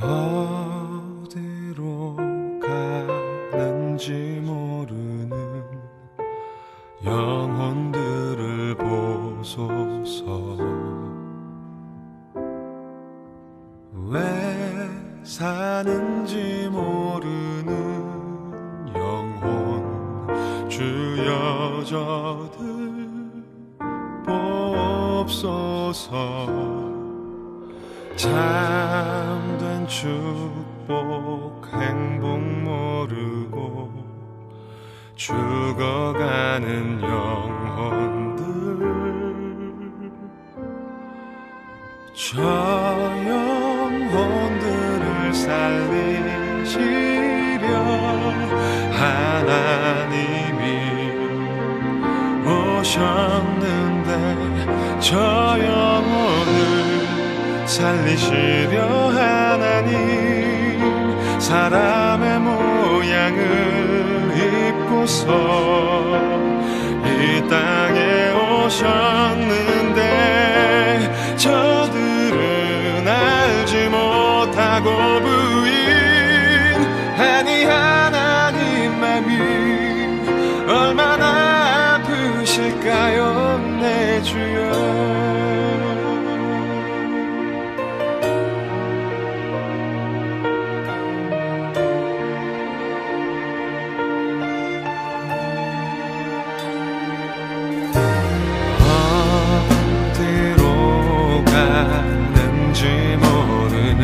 어디로 가는지 모르는 영혼들을 보소서. 왜 사는지 모르는 영혼 주여 저들 보옵소서. 참된 축복 행복 모르고 죽어가는 영혼들, 저 영혼들을 살리시려 하나님이 오셨는데, 저 영혼을 살리시려 하나님 사람의 모양을 입고서 이 땅에 오셨는데, 저들은 알지 못하고 부인하니 하나님 맘이 얼마나 아프실까요 내 주여. 가는지 모르는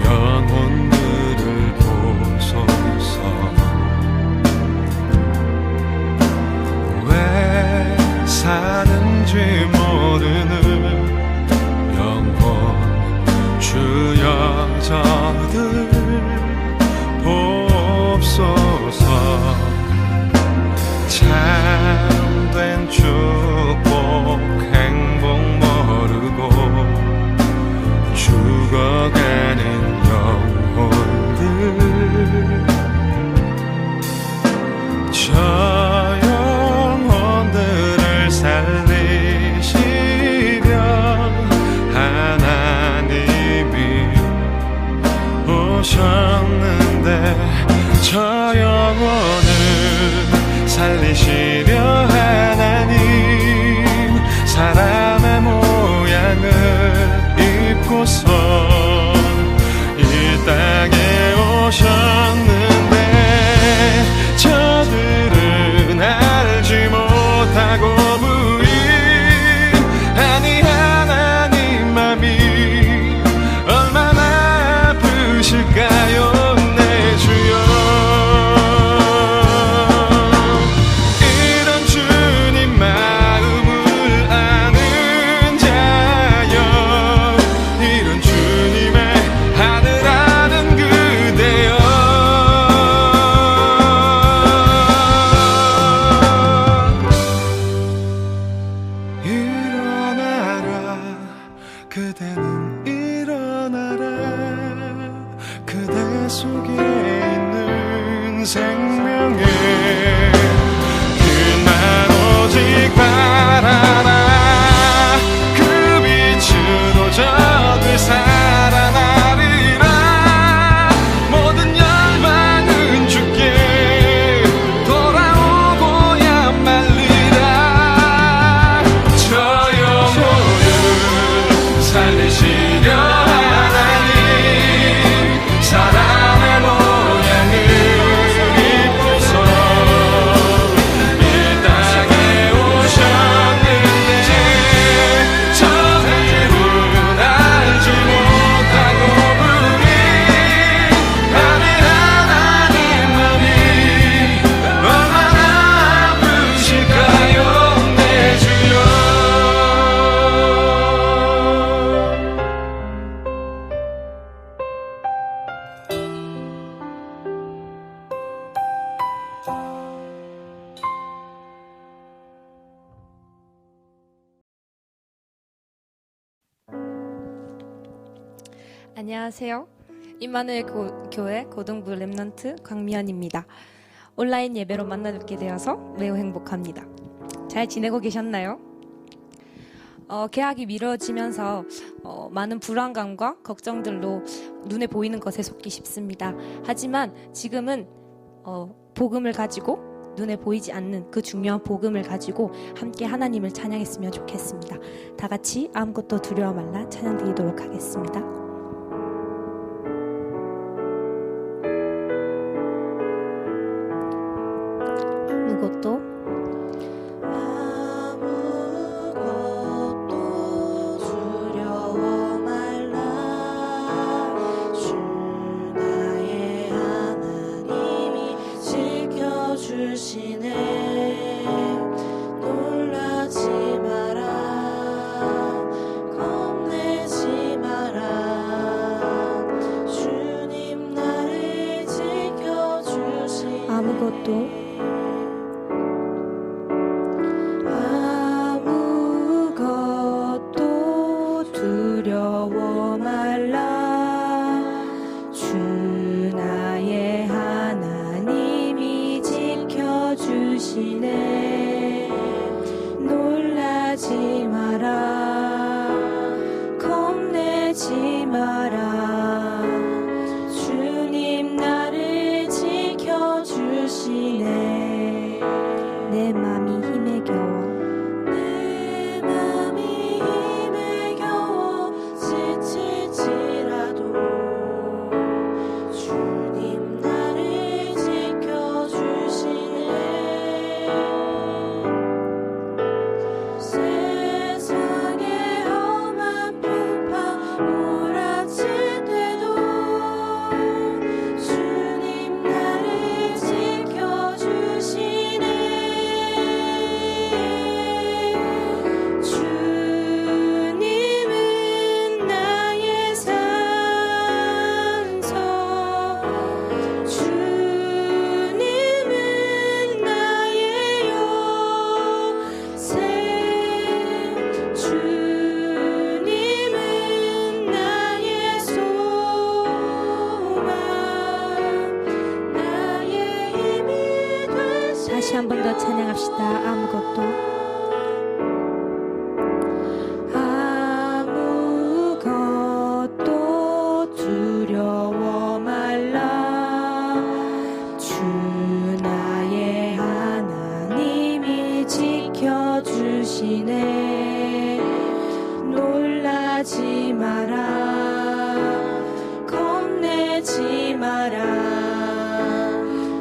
영혼들을 보소서. 왜 사는지 모르는 영혼 주여 저들 보옵소서. 참된 축복 행복 모르고 죽어가는 영혼들, 저 영혼들을 살리시려 하나님이 오셨는데, 저 영혼을 살리시려 하나님 사람의 모양을 입고서 이 땅에 오셨는데, 저들은 알지 못하고 부인하니 하나님 맘이 얼마나 아프실까요 내 주여. 그대는 일어나라. 그대 속에 있는 생명에 그만 오직 바라라. 그 빛으로 저들 살아나리라. 모든 열방은 주께 돌아오고야 말리라. 저 영혼을 살리시려 하나님 사람의 모양을 입고서 이 땅에 오셨는데, 저들은 알지 못하고 부인하니 하나님 맘이 얼마나 아프실까요 내 주여. 안녕하세요. 임마누엘 교회 고등부 랩넌트 광미연입니다. 온라인 예배로 만나 뵙게 되어서 매우 행복합니다. 잘 지내고 계셨나요? 개학이 미뤄지면서 많은 불안감과 걱정들로 눈에 보이는 것에 속기 쉽습니다. 하지만 지금은 복음을 가지고 눈에 보이지 않는 그 중요한 복음을 가지고 함께 하나님을 찬양했으면 좋겠습니다. 다 같이 아무것도 두려워 말라 찬양 드리도록 하겠습니다. 아무것도 두려워 말라. 주 나의 하나님이 지켜주시네. 놀라지 마라. 겁내지 마라. 주님 나를 지켜주시네. 아무것도 두려워 말라. 주 나의 하나님이 지켜주시네. 놀라지 마라. 겁내지 마라. 주님 나를 지켜주시네. 내 맘이 힘에 겨워 내 맘이 힘에 겨워 지칠지라도 주님 나를 지켜주시네. 세상의 험한 풍파 몰아칠 때도 주님 나를 지켜주시네. 주님은 나의 산소. 주님은 나의 요새. 주님은 나의 소망. 나의 힘이 되시네. 다시 한 번 더 찬양합시다. 아무것도 두려워 말라. 주 나의 하나님이 지켜주시네. 놀라지 마라. 겁내지 마라.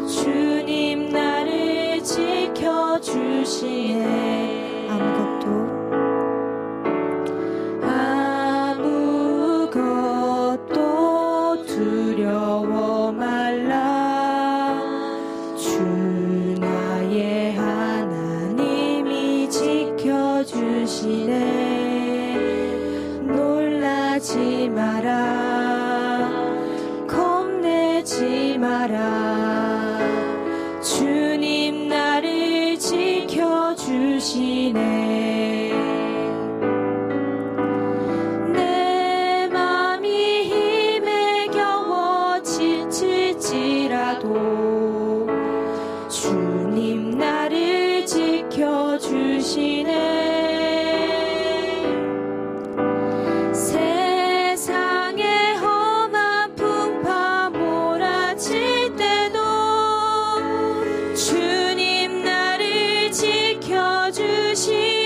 주님 나를 지켜주시네. 아무것도 두려워 말라. 주 나의 하나님이 지켜주시네. 놀라지 마라. 겁내지 마라. 주님 나를 지켜주시네. 내 맘이 힘에 겨워 지칠지라도 주님 나를 지켜주시네. 세상의 험한 풍파 몰아칠 때도 주님 나를 지켜주시네.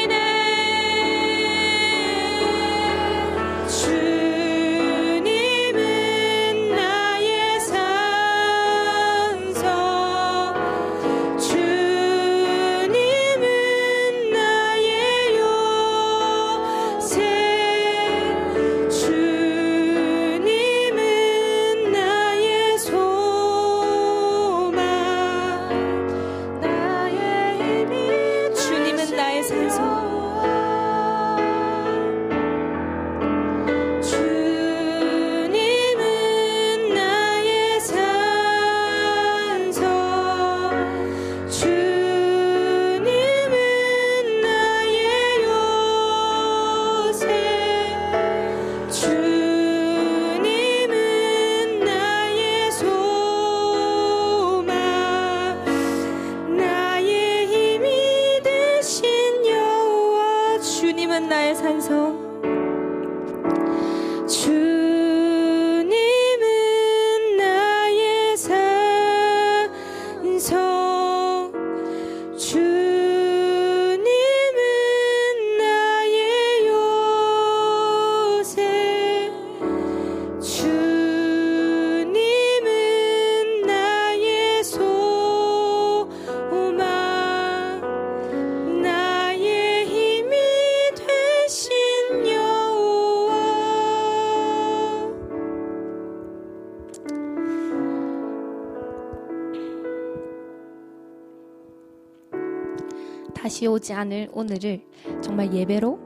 다시 오지 않을 오늘을 정말 예배로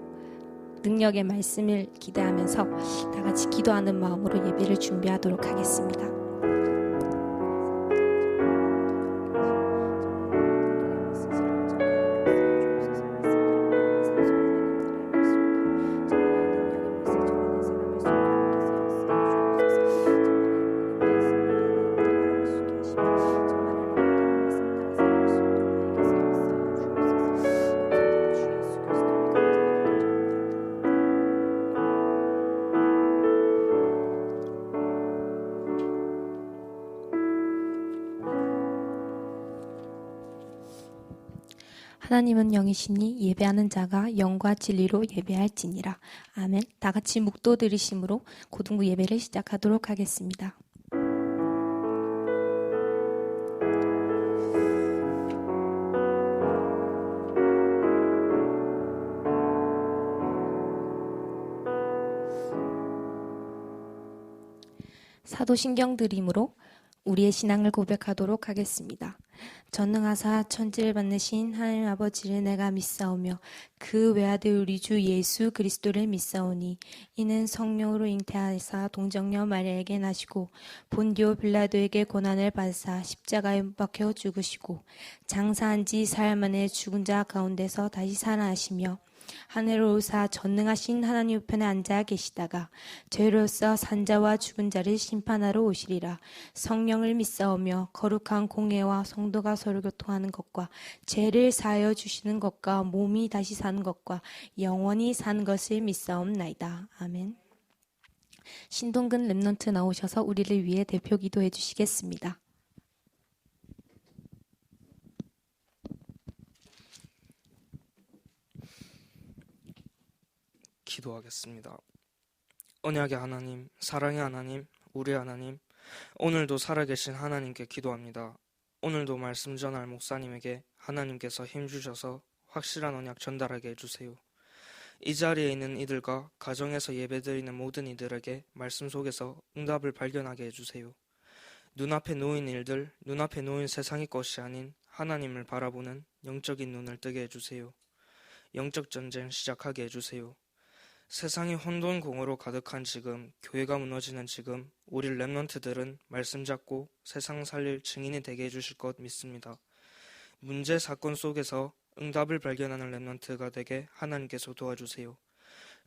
능력의 말씀을 기대하면서 다 같이 기도하는 마음으로 예배를 준비하도록 하겠습니다. 하나님은 영이시니 예배하는 자가 영과 진리로 예배할지니라. 아멘. 다 같이 묵도 들으심으로 고등부 예배를 시작하도록 하겠습니다. 사도신경 드림으로 우리의 신앙을 고백하도록 하겠습니다. 전능하사 천지를 만드신 하나님 아버지를 내가 믿사오며 그 외아들 우리 주 예수 그리스도를 믿사오니 이는 성령으로 잉태하사 동정녀 마리아에게 나시고 본디오 빌라도에게 고난을 받으사 십자가에 못 박혀 죽으시고 장사한 지 사흘 만에 죽은 자 가운데서 다시 살아나시며 하늘로 오사 전능하신 하나님 우편에 앉아 계시다가 죄로서 산자와 죽은 자를 심판하러 오시리라. 성령을 믿사오며 거룩한 공회와 성도가 서로 교통하는 것과 죄를 사하여 주시는 것과 몸이 다시 사는 것과 영원히 사는 것을 믿사옵나이다. 아멘. 신동근 랩넌트 나오셔서 우리를 위해 대표 기도해 주시겠습니다. 기도하겠습니다. 언약의 하나님, 사랑의 하나님, 우리 하나님, 오늘도 살아계신 하나님께 기도합니다. 오늘도 말씀 전할 목사님에게 하나님께서 힘주셔서 확실한 언약 전달하게 해주세요. 이 자리에 있는 이들과 가정에서 예배드리는 모든 이들에게 말씀 속에서 응답을 발견하게 해주세요. 눈앞에 놓인 일들, 눈앞에 놓인 세상의 것이 아닌 하나님을 바라보는 영적인 눈을 뜨게 해주세요. 영적 전쟁 시작하게 해주세요. 세상이 혼돈공허로 가득한 지금, 교회가 무너지는 지금, 우리 랩넌트들은 말씀 잡고 세상 살릴 증인이 되게 해주실 것 믿습니다. 문제 사건 속에서 응답을 발견하는 랩넌트가 되게 하나님께서 도와주세요.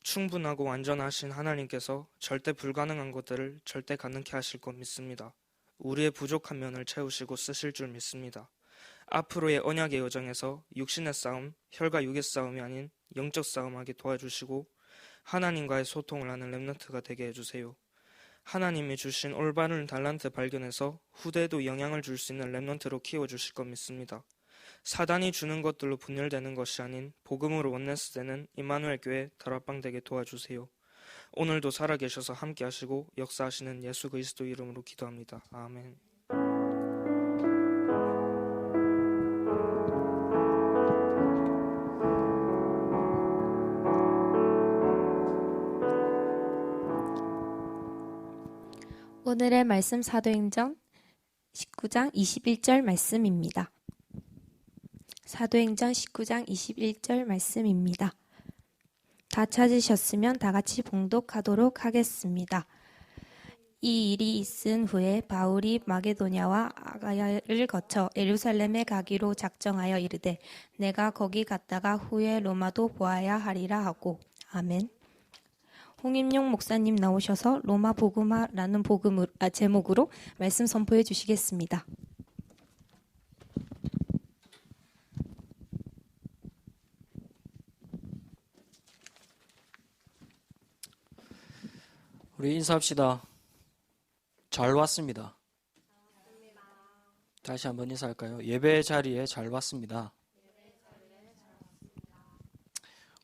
충분하고 완전하신 하나님께서 절대 불가능한 것들을 절대 가능케 하실 것 믿습니다. 우리의 부족한 면을 채우시고 쓰실 줄 믿습니다. 앞으로의 언약의 여정에서 육신의 싸움, 혈과 육의 싸움이 아닌 영적 싸움하게 도와주시고 하나님과의 소통을 하는 랩넌트가 되게 해주세요. 하나님이 주신 올바른 달란트 발견해서 후대에도 영향을 줄 수 있는 랩넌트로 키워주실 것 믿습니다. 사단이 주는 것들로 분열되는 것이 아닌 복음으로 원네스되는 임마누엘 교회 다락방 되게 도와주세요. 오늘도 살아계셔서 함께 하시고 역사하시는 예수 그리스도 이름으로 기도합니다. 아멘. 오늘의 말씀 사도행전 19장 21절 말씀입니다. 사도행전 19장 21절 말씀입니다. 다 찾으셨으면 다 같이 봉독하도록 하겠습니다. 이 일이 있은 후에 바울이 마게도냐와 아가야를 거쳐 예루살렘에 가기로 작정하여 이르되 내가 거기 갔다가 후에 로마도 보아야 하리라 하고. 아멘. 홍임용 목사님 나오셔서 로마 복음화라는 제목으로 말씀 선포해 주시겠습니다. 우리 인사합시다. 잘 왔습니다. 다시 한번 인사할까요? 예배 자리에 잘 왔습니다.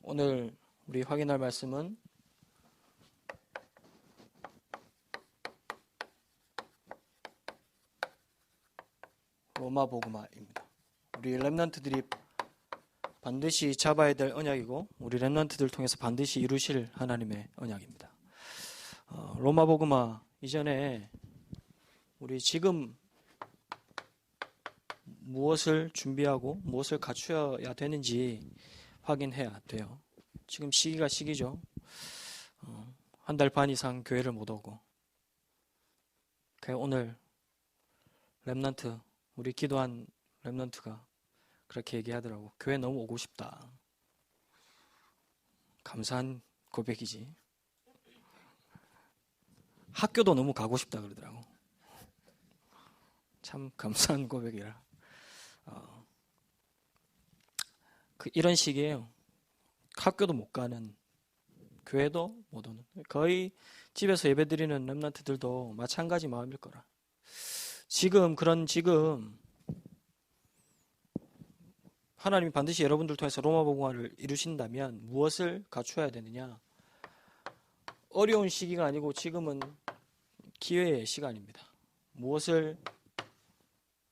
오늘 우리 확인할 말씀은 로마 복음화입니다. 우리 랩넌트들이 반드시 잡아야 될 언약이고 우리 랩넌트들 통해서 반드시 이루실 하나님의 언약입니다. 로마 복음화 이전에 우리 지금 무엇을 준비하고 무엇을 갖추어야 되는지 확인해야 돼요. 지금 시기가 시기죠. 한 달 반 이상 교회를 못 오고, 오늘 렘넌트, 우리 기도한 렘넌트가 그렇게 얘기하더라고. 교회 너무 오고 싶다. 감사한 고백이지. 학교도 너무 가고 싶다 그러더라고. 참 감사한 고백이라. 이런 식이에요. 학교도 못 가는, 교회도 못 오는, 거의 집에서 예배드리는 렘넌트들도 마찬가지 마음일 거라. 지금 하나님이 반드시 여러분들 통해서 로마 복음화를 이루신다면 무엇을 갖추어야 되느냐? 어려운 시기가 아니고 지금은 기회의 시간입니다. 무엇을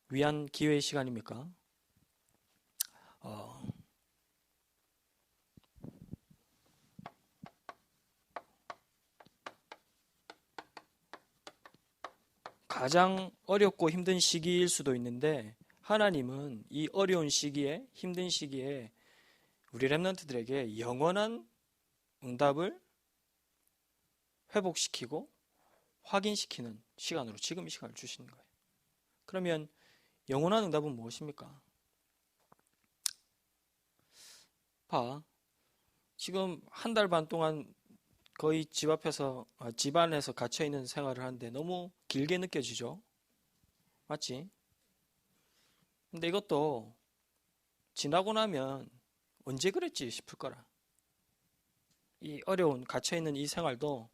위한 기회의 시간입니까? 가장 어렵고 힘든 시기일 수도 있는데, 하나님은 이 어려운 시기에, 힘든 시기에 우리 렘넌트들에게 영원한 응답을 회복시키고 확인시키는 시간으로 지금 이 시간을 주시는 거예요. 그러면 영원한 응답은 무엇입니까? 지금 한 달 반 동안 거의 집 안에서 갇혀 있는 생활을 하는데 너무 길게 느껴지죠? 맞지? 근데 이것도 지나고 나면 언제 그랬지 싶을 거라. 이 어려운 갇혀있는 이 생활도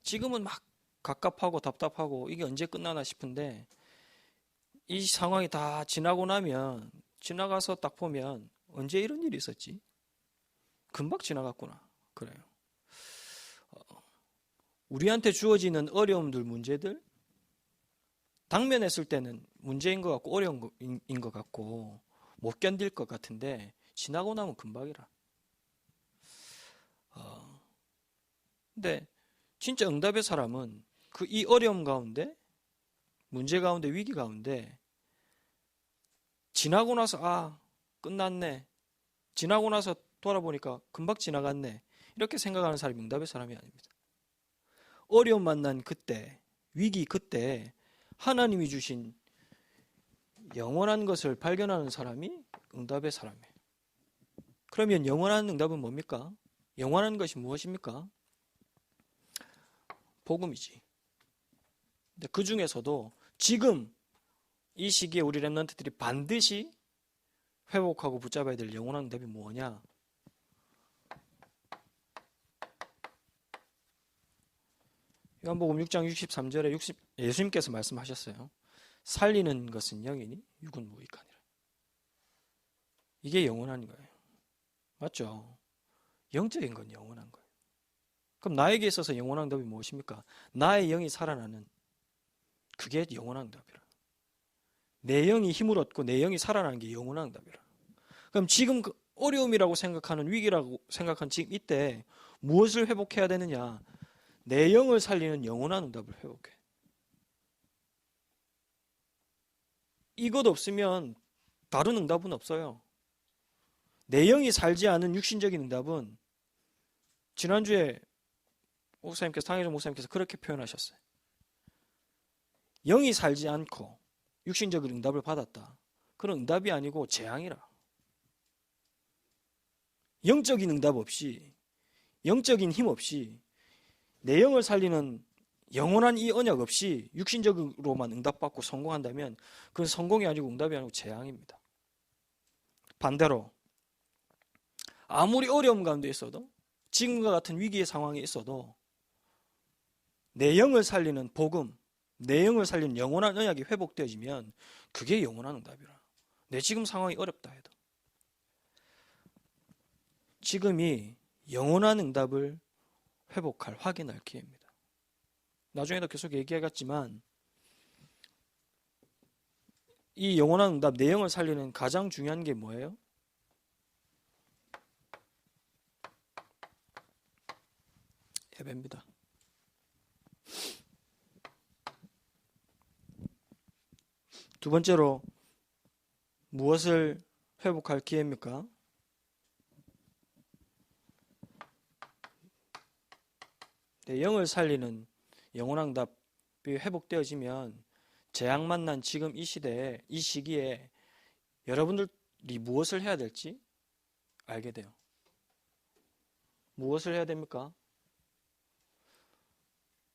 지금은 막 갑갑하고 답답하고 이게 언제 끝나나 싶은데, 이 상황이 다 지나고 나면, 지나가서 딱 보면 언제 이런 일이 있었지? 금방 지나갔구나. 그래요. 우리한테 주어지는 어려움들, 문제들, 당면했을 때는 문제인 것 같고 어려운 것인 것 같고 못 견딜 것 같은데, 지나고 나면 금방이라. 근데 진짜 응답의 사람은 이 어려움 가운데, 문제 가운데, 위기 가운데 지나고 나서 끝났네, 지나고 나서 돌아보니까 금방 지나갔네, 이렇게 생각하는 사람이 응답의 사람이 아닙니다. 어려움 만난 그때, 위기 그때 하나님이 주신 영원한 것을 발견하는 사람이 응답의 사람이에요. 그러면 영원한 응답은 뭡니까? 영원한 것이 무엇입니까? 복음이지. 근데 그 중에서도 지금 이 시기에 우리 렘넌트들이 반드시 회복하고 붙잡아야 될 영원한 응답이 뭐냐? 요한복음 6장 63절에 예수님께서 말씀하셨어요. 살리는 것은 영이니 육은 무익하니라. 이게 영원한 거예요. 맞죠? 영적인 건 영원한 거예요. 그럼 나에게 있어서 영원한 응답이 무엇입니까? 나의 영이 살아나는, 그게 영원한 응답이라. 내 영이 힘을 얻고 내 영이 살아나는 게 영원한 응답이라. 그럼 지금 그 어려움이라고 생각하는, 위기라고 생각한 지금 이때 무엇을 회복해야 되느냐? 내 영을 살리는 영원한 응답을 회복해. 이것 없으면 다른 응답은 없어요. 내 영이 살지 않은 육신적인 응답은, 지난주에 상혜정 목사님께서 그렇게 표현하셨어요. 영이 살지 않고 육신적인 응답을 받았다. 그런 응답이 아니고 재앙이라. 영적인 응답 없이, 영적인 힘 없이, 내 영을 살리는 영원한 이 언약 없이 육신적으로만 응답받고 성공한다면 그건 성공이 아니고 응답이 아니고 재앙입니다. 반대로 아무리 어려움 가운데 있어도, 지금과 같은 위기의 상황에 있어도 내 영을 살리는 복음, 내 영을 살리는 영원한 언약이 회복되어지면 그게 영원한 응답이라. 내 지금 상황이 어렵다 해도 지금이 영원한 응답을 회복할, 확인할 기회입니다. 나중에도 계속 얘기하겠지만 이 영원한 응답, 내 영을 살리는 가장 중요한 게 뭐예요? 예배입니다. 두 번째로 무엇을 회복할 기회입니까? 네, 영을 살리는 영혼응답이 회복되어지면 재앙 만난 지금 이 시대에, 이 시기에 여러분들이 무엇을 해야 될지 알게 돼요. 무엇을 해야 됩니까?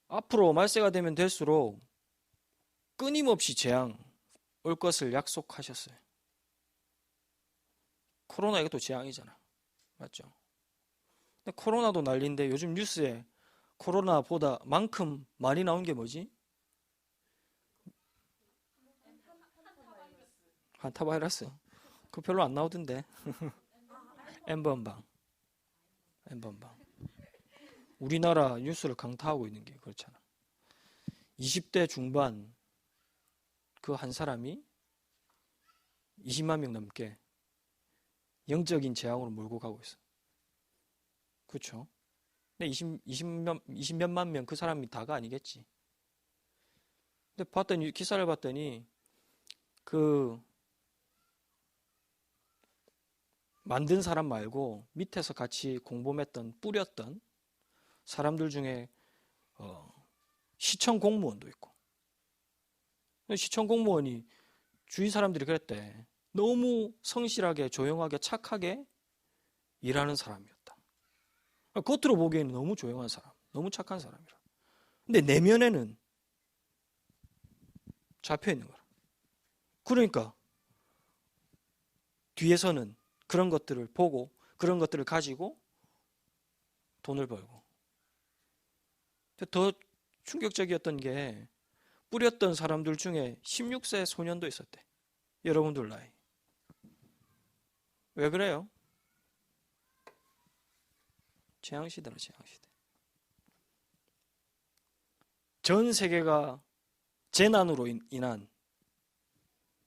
앞으로 말세가 되면 될수록 끊임없이 재앙 올 것을 약속하셨어요. 코로나 이것도 재앙이잖아. 맞죠? 근데 코로나도 난리인데 요즘 뉴스에 코로나보다 만큼 많이 나온 게 뭐지? 한타바이러스. 그거 별로 안 나오던데. N번방. 우리나라 뉴스를 강타하고 있는 게 그렇잖아. 20대 중반 그 한 사람이 20만 명 넘게 영적인 재앙으로 몰고 가고 있어. 그렇죠? 근데 20몇만 명 그 사람이 다가 아니겠지. 근데 기사를 봤더니 그 만든 사람 말고 밑에서 같이 공범했던 뿌렸던 사람들 중에 시청 공무원도 있고. 시청 공무원이 주위 사람들이 그랬대. 너무 성실하게 조용하게 착하게 일하는 사람이었다. 겉으로 보기에는 너무 조용한 사람, 너무 착한 사람이라. 근데 내면에는 잡혀 있는 거라. 그러니까 뒤에서는 그런 것들을 보고 그런 것들을 가지고 돈을 벌고. 더 충격적이었던 게 뿌렸던 사람들 중에 16세 소년도 있었대. 여러분들 나이. 왜 그래요? 재앙시대라, 재앙시대. 전 세계가 재난으로 인한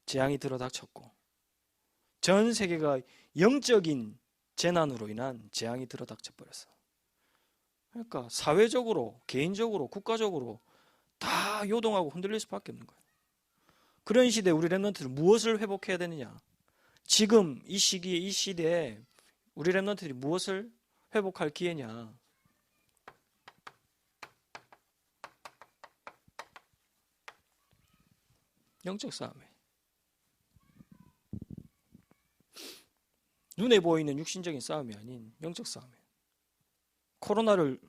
재앙이 들어닥쳤고, 전 세계가 영적인 재난으로 인한 재앙이 들어닥쳐버렸어. 그러니까 사회적으로, 개인적으로, 국가적으로 다 요동하고 흔들릴 수밖에 없는 거예요. 그런 시대에 우리 렘넌트들 무엇을 회복해야 되느냐? 지금 이 시기에, 이 시대에 우리 렘넌트들이 무엇을 회복할 기회냐? 영적 싸움에. 눈에 보이는 육신적인 싸움이 아닌 영적 싸움이에요. 코로나를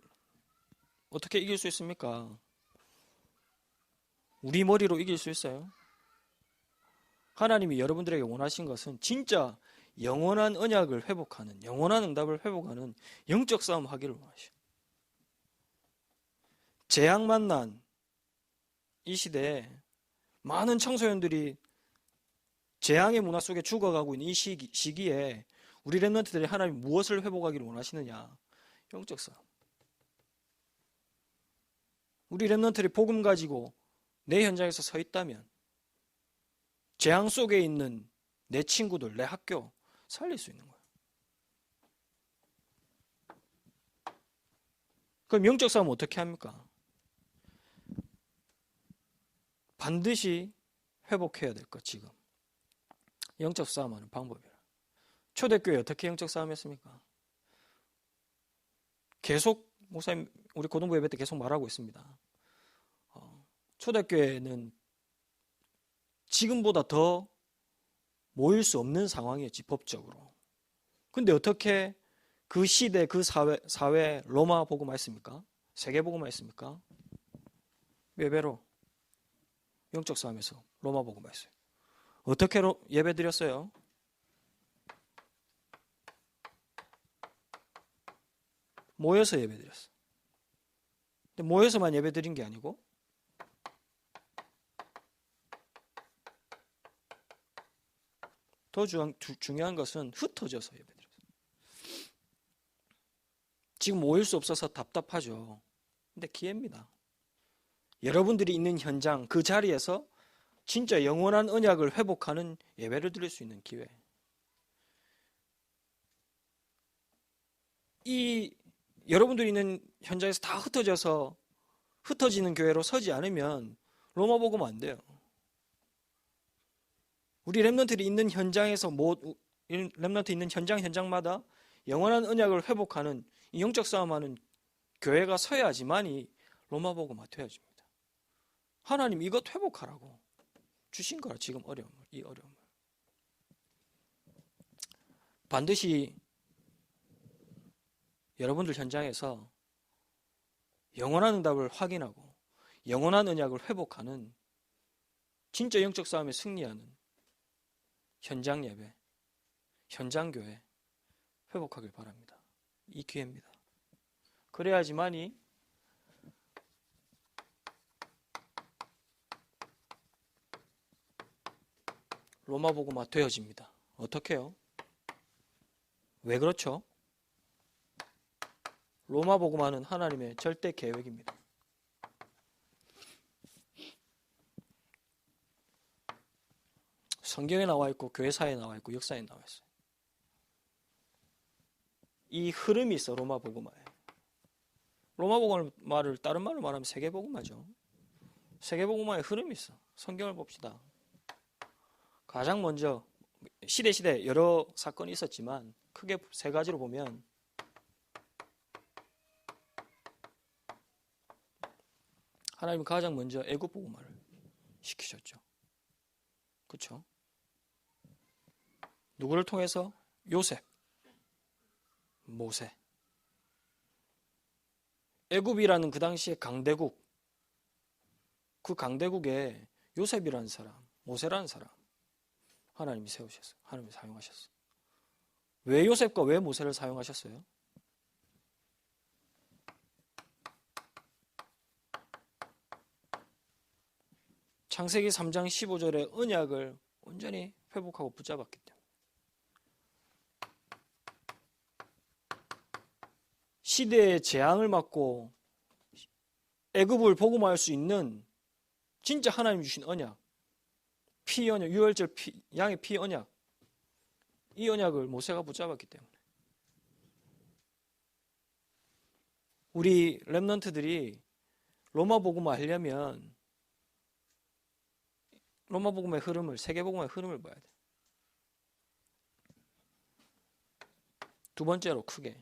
어떻게 이길 수 있습니까? 우리 머리로 이길 수 있어요? 하나님이 여러분들에게 원하신 것은 진짜 영원한 언약을 회복하는, 영원한 응답을 회복하는 영적 싸움 하기를 원하셔. 재앙 만난 이 시대에 많은 청소년들이 재앙의 문화 속에 죽어가고 있는 이 시기에 우리 렘넌트들이 하나님 무엇을 회복하기를 원하시느냐? 영적 싸움. 우리 렘넌트들이 복음 가지고 내 현장에서 서 있다면 재앙 속에 있는 내 친구들, 내 학교 살릴 수 있는 거예요. 그럼 영적 싸움은 어떻게 합니까? 반드시 회복해야 될 것, 지금. 영적 싸움하는 방법이라. 초대교회 어떻게 영적 싸움 했습니까? 계속, 목사님, 우리 고등부 예배 때 계속 말하고 있습니다. 초대교회는 지금보다 더 모일 수 없는 상황이었지, 법적으로. 근데 어떻게 그 시대, 그 사회 로마 복음화 했습니까? 세계 복음화 했습니까? 예배로, 영적 싸움에서 로마 복음화 했어요. 어떻게 예배 드렸어요? 모여서 예배 드렸어. 근데 모여서만 예배 드린 게 아니고 더 중요한 것은 흩어져서 예배 드렸어요. 지금 모일 수 없어서 답답하죠. 근데 기회입니다. 여러분들이 있는 현장, 그 자리에서 진짜 영원한 언약을 회복하는 예배를 드릴 수 있는 기회. 이 여러분들이 있는 현장에서 다 흩어져서 흩어지는 교회로 서지 않으면 로마 복음 안 돼요. 우리 렘넌트들이 있는 현장에서 렘넌트 있는 현장마다 영원한 언약을 회복하는 이 영적 싸움하는 교회가 서야지만이 로마복음화 되어집니다. 하나님 이것 회복하라고 주신 거라. 지금 이 어려움을 반드시 여러분들 현장에서 영원한 응답을 확인하고 영원한 언약을 회복하는 진짜 영적 싸움에 승리하는 현장 예배, 현장 교회 회복하길 바랍니다. 이 기회입니다. 그래야지만이 로마복음화 되어집니다. 어떻게요? 왜 그렇죠? 로마복음화는 하나님의 절대 계획입니다. 성경에 나와 있고 교회사에 나와 있고 역사에 나와 있어요. 이 흐름이 있어. 로마복음화에. 로마복음화를 다른 말로 말하면 세계복음화죠. 세계복음화의 흐름이 있어. 성경을 봅시다. 가장 먼저 시대 여러 사건이 있었지만 크게 세 가지로 보면 하나님은 가장 먼저 애굽 복음화를 시키셨죠. 그렇죠? 누구를 통해서? 요셉, 모세. 애굽이라는 그 당시의 강대국, 그 강대국에 요셉이라는 사람, 모세라는 사람 하나님이 세우셨어요. 하나님이 사용하셨어요. 왜 요셉과 왜 모세를 사용하셨어요? 창세기 3장 15절의 언약을 온전히 회복하고 붙잡았기 때문에 시대의 재앙을 막고 애굽을 복음화할 수 있는 진짜 하나님 주신 언약, 피 언약, 유월절 양의 피 언약, 이 언약을 모세가 붙잡았기 때문에 우리 렘넌트들이 로마 복음화 하려면 로마 복음의 흐름을, 세계 복음의 흐름을 봐야 돼. 두 번째로 크게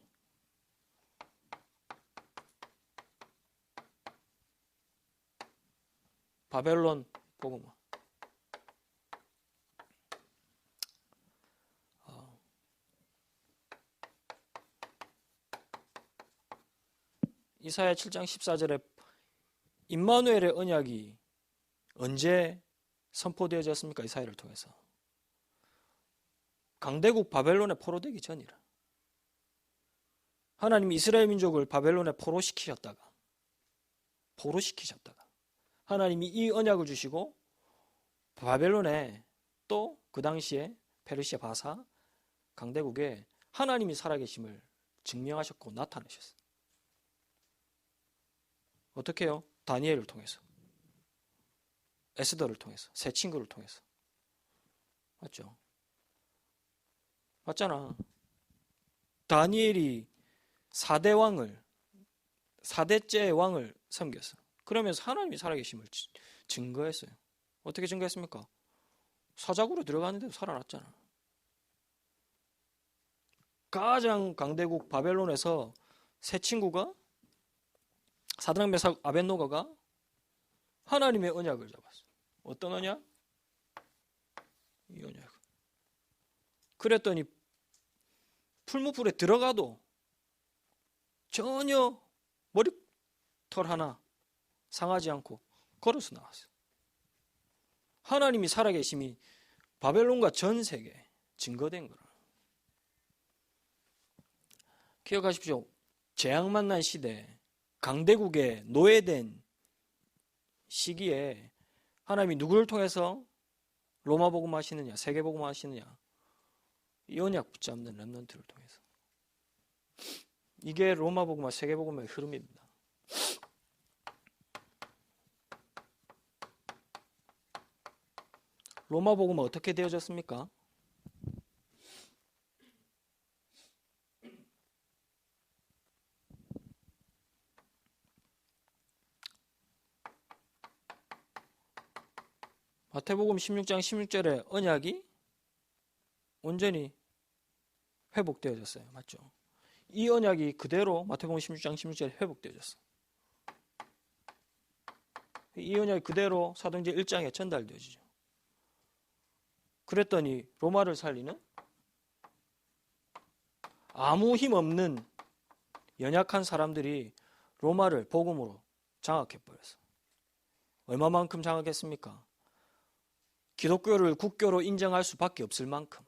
바벨론 복음화. 이사야 7장 14절에 임마누엘의 언약이 언제 선포되어졌습니까? 이사야를 통해서. 강대국 바벨론에 포로되기 전이라. 하나님이 이스라엘 민족을 바벨론에 포로시키셨다가 하나님이 이 언약을 주시고 바벨론에 또 그 당시에 페르시아 바사 강대국에 하나님이 살아계심을 증명하셨고 나타내셨어요. 어떻게 해요? 다니엘을 통해서, 에스더를 통해서, 세 친구를 통해서. 맞죠? 맞잖아. 다니엘이 4대째 왕을 섬겼어. 그러면서 하나님이 살아계심을 증거했어요. 어떻게 증거했습니까? 사자굴로 들어갔는데도 살아났잖아. 가장 강대국 바벨론에서 세 친구가 사드락 메삭 아벳노고가 하나님의 언약을 잡았어. 어떤 언약? 이 언약. 그랬더니 풀무불에 들어가도 전혀 머리털 하나 상하지 않고 걸어서 나왔어요. 하나님이 살아계심이 바벨론과 전 세계에 증거된 거라. 기억하십시오. 재앙 만난 시대, 강대국에 노예된 시기에 하나님이 누구를 통해서 로마 복음 하시느냐, 세계 복음 하시느냐, 이 언약 붙잡는 렘넌트를 통해서. 이게 로마 복음과 세계 복음의 흐름입니다. 로마 복음은 어떻게 되어졌습니까? 마태복음 16장 16절에 언약이 온전히 회복되어졌어요. 맞죠? 이 언약이 그대로 마태복음 16장 16절에 회복되어졌어요. 이 언약이 그대로 사도행전 1장에 전달되어지죠. 그랬더니 로마를 살리는 아무 힘 없는 연약한 사람들이 로마를 복음으로 장악해버렸어요. 얼마만큼 장악했습니까? 기독교를 국교로 인정할 수밖에 없을 만큼.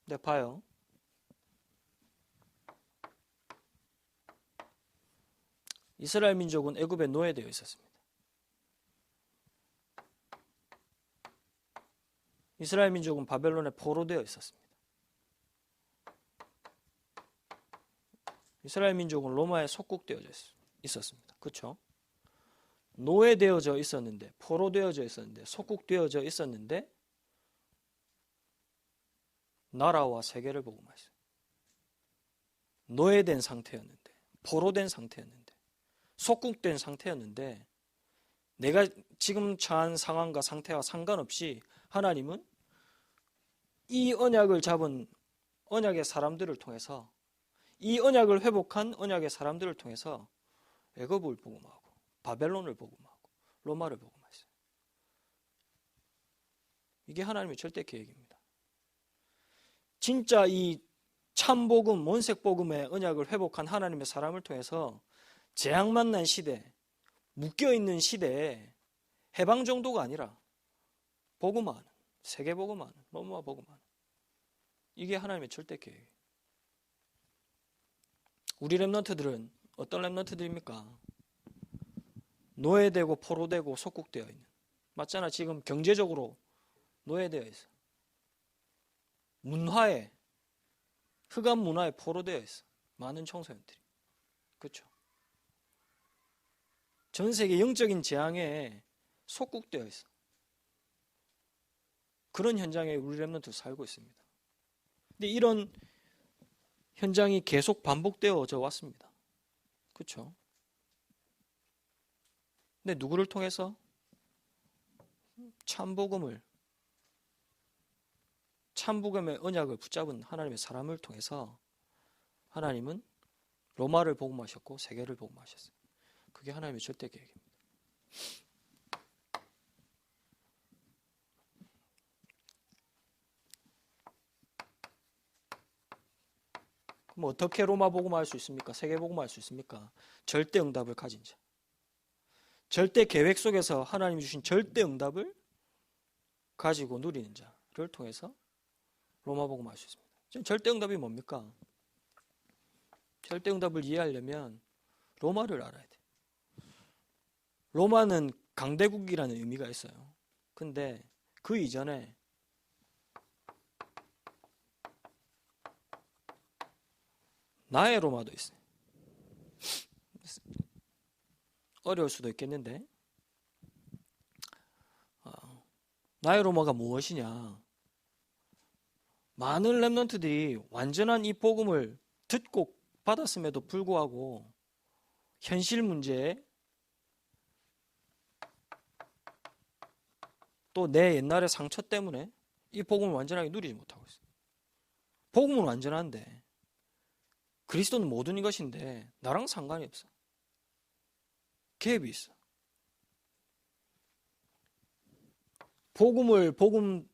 근데 봐요. 이스라엘 민족은 애굽에 노예되어 있었습니다. 이스라엘 민족은 바벨론에 포로되어 있었습니다. 이스라엘 민족은 로마에 속국되어져 있었습니다. 그렇죠? 노예되어져 있었는데, 포로되어져 있었는데, 속국되어져 있었는데 나라와 세계를 복음하셨어요. 노예된 상태였는데, 포로된 상태였는데, 속국된 상태였는데 내가 지금 처한 상황과 상태와 상관없이 하나님은 이 언약을 잡은 언약의 사람들을 통해서, 이 언약을 회복한 언약의 사람들을 통해서 애굽을 복음하고 바벨론을 복음하고 로마를 복음하셨어요. 이게 하나님의 절대 계획입니다. 진짜 이 참복음, 원색복음의 언약을 회복한 하나님의 사람을 통해서 재앙 만난 시대, 묶여있는 시대에 해방 정도가 아니라 복음하는, 세계 복음하는, 로마 복음하는, 이게 하나님의 절대 계획이에요. 우리 렘넌트들은 어떤 렘넌트들입니까? 노예되고 포로되고 속국되어 있는, 맞잖아. 지금 경제적으로 노예되어 있어. 문화에, 흑암 문화에 포로되어 있어. 많은 청소년들이. 그렇죠? 전 세계 영적인 재앙에 속국되어 있어. 그런 현장에 우리 렘넌트 살고 있습니다. 근데 이런 현장이 계속 반복되어져 왔습니다. 그렇죠? 근데 누구를 통해서? 참복음의 언약을 붙잡은 하나님의 사람을 통해서 하나님은 로마를 복음하셨고 세계를 복음하셨어요. 그게 하나님의 절대 계획입니다. 그럼 어떻게 로마 복음할 수 있습니까? 세계 복음할 수 있습니까? 절대 응답을 가진 자. 절대 계획 속에서 하나님이 주신 절대 응답을 가지고 누리는 자를 통해서 로마 복음할 수 있습니다. 지금 절대 응답이 뭡니까? 절대 응답을 이해하려면 로마를 알아야 돼. 로마는 강대국이라는 의미가 있어요. 근데 그 이전에 나의 로마도 있어요. 어려울 수도 있겠는데 나의 로마가 무엇이냐? 많은 렘넌트들이 완전한 이 복음을 듣고 받았음에도 불구하고 현실 문제에 또 내 옛날의 상처 때문에 이 복음을 완전하게 누리지 못하고 있어요. 복음은 완전한데, 그리스도는 모든 것인데 나랑 상관이 없어. 갭이 있어. 복음을 복음답게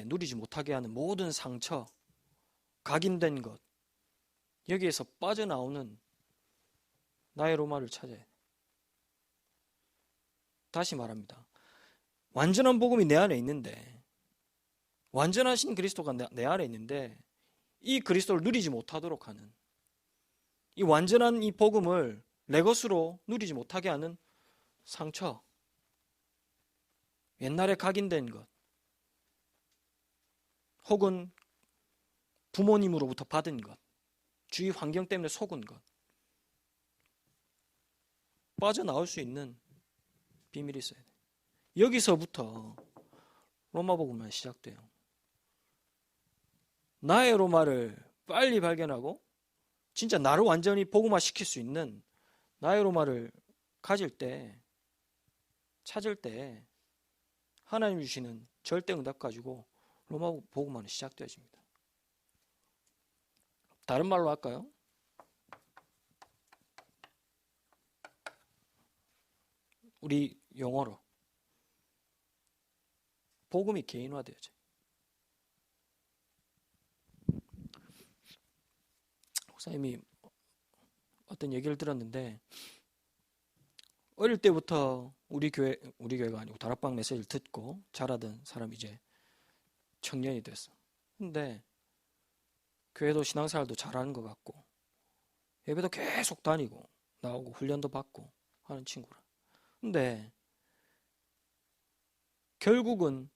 누리지 못하게 하는 모든 상처, 각인된 것, 여기에서 빠져나오는 나의 로마를 찾아야 돼. 다시 말합니다. 완전한 복음이 내 안에 있는데, 완전하신 그리스도가 내 안에 있는데 이 그리스도를 누리지 못하도록 하는, 이 완전한 이 복음을 내 것으로 누리지 못하게 하는 상처, 옛날에 각인된 것, 혹은 부모님으로부터 받은 것, 주위 환경 때문에 속은 것, 빠져나올 수 있는 비밀이 있어야 돼. 여기서부터 로마 복음만 시작돼요. 나의 로마를 빨리 발견하고 진짜 나를 완전히 복음화 시킬 수 있는 나의 로마를 가질 때 찾을 때 하나님 주시는 절대 응답 가지고 로마 복음화는 시작되어집니다. 다른 말로 할까요? 우리 용어로 복음이 개인화되어져요. 목사님이 어떤 얘기를 들었는데 어릴 때부터 우리 교회가 아니고 다락방 메시지를 듣고 자라던 사람이 이제 청년이 됐어. 근데 교회도 신앙생활도 잘하는 것 같고 예배도 계속 다니고 나오고 훈련도 받고 하는 친구라. 근데 결국은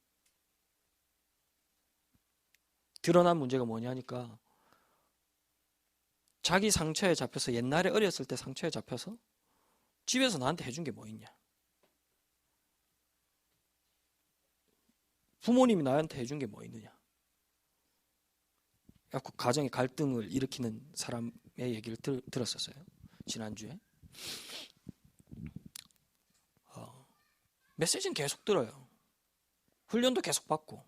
드러난 문제가 뭐냐니까 자기 상처에 잡혀서 옛날에 어렸을 때 상처에 잡혀서 집에서 나한테 해준 게 뭐 있냐? 부모님이 나한테 해준 게 뭐 있느냐? 가정의 갈등을 일으키는 사람의 얘기를 들었었어요. 지난주에. 메시지는 계속 들어요. 훈련도 계속 받고.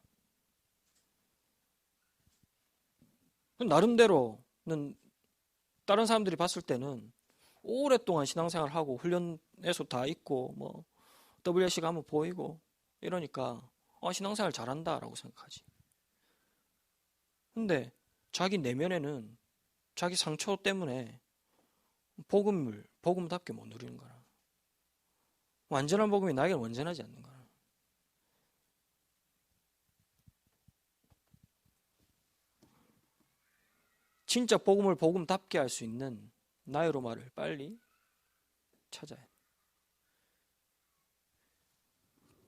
나름대로는 다른 사람들이 봤을 때는 오랫동안 신앙생활하고 훈련에서 다 있고 뭐 WC 가면 보이고 이러니까 신앙생활 잘한다라고 생각하지. 근데 자기 내면에는 자기 상처 때문에 복음답게 못 누리는 거라. 완전한 복음이 나에게는 완전하지 않는 거라. 진짜 복음을 복음답게 할 수 있는 나의 로마를 빨리 찾아야 돼.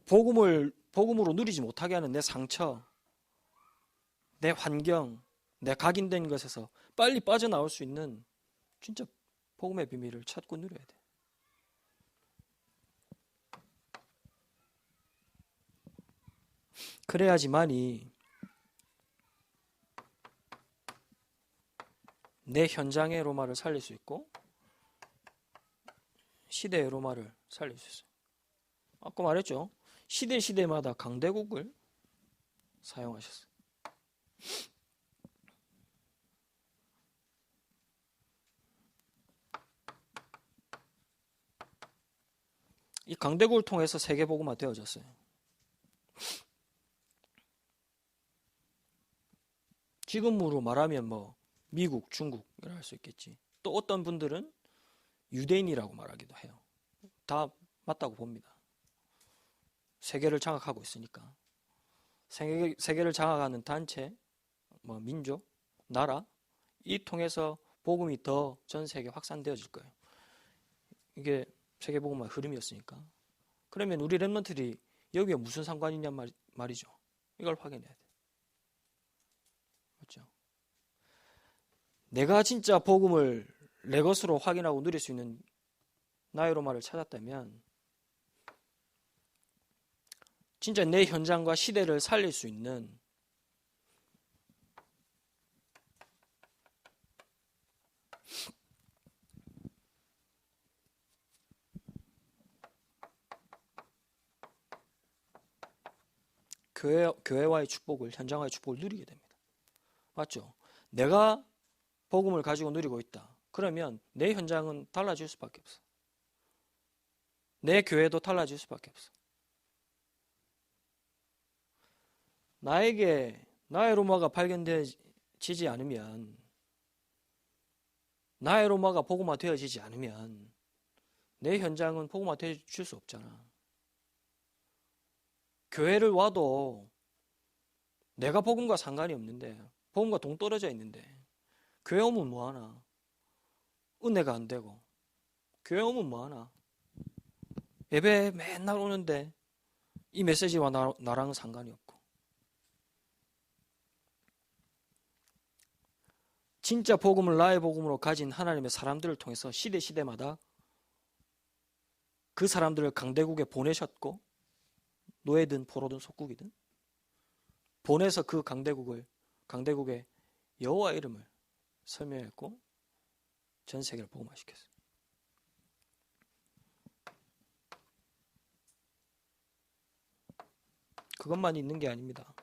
복음으로 누리지 못하게 하는 내 상처, 내 환경, 내 각인된 것에서 빨리 빠져나올 수 있는 진짜 복음의 비밀을 찾고 누려야 돼. 그래야지만이 내 현장의 로마를 살릴 수 있고 시대의 로마를 살릴 수 있어요. 아까 말했죠. 시대마다 강대국을 사용하셨어요. 이 강대국을 통해서 세계복음화 되어졌어요. 지금으로 말하면 뭐 미국, 중국이라 할 수 있겠지. 또 어떤 분들은 유대인이라고 말하기도 해요. 다 맞다고 봅니다. 세계를 장악하고 있으니까. 세계를 장악하는 단체, 뭐 민족, 나라 이 통해서 복음이 더 전 세계에 확산되어질 거예요. 이게 세계복음화 흐름이었으니까. 그러면 우리 렘넌트들이 여기에 무슨 상관이냐 말이죠. 이걸 확인해야 돼. 맞죠? 내가 진짜 복음을 내 것으로 확인하고 누릴 수 있는 나의 로마를 찾았다면 진짜 내 현장과 시대를 살릴 수 있는 교회와의 축복을, 현장과의 축복을 누리게 됩니다. 맞죠? 내가 복음을 가지고 누리고 있다. 그러면 내 현장은 달라질 수밖에 없어. 내 교회도 달라질 수밖에 없어. 나에게 나의 로마가 발견되지 않으면, 나의 로마가 복음화 되어지지 않으면 내 현장은 복음화 되어질 수 없잖아. 교회를 와도 내가 복음과 상관이 없는데, 복음과 동떨어져 있는데 교회 오면 뭐하나? 은혜가 안 되고 교회 오면 뭐하나? 예배 맨날 오는데 이 메시지와 나랑은 상관이 없고. 진짜 복음을 나의 복음으로 가진 하나님의 사람들을 통해서 시대마다 그 사람들을 강대국에 보내셨고, 노예든 포로든 속국이든 보내서 그 강대국의 여호와 이름을 설명했고 전 세계를 복음화시켰어요. 그것만 있는 게 아닙니다.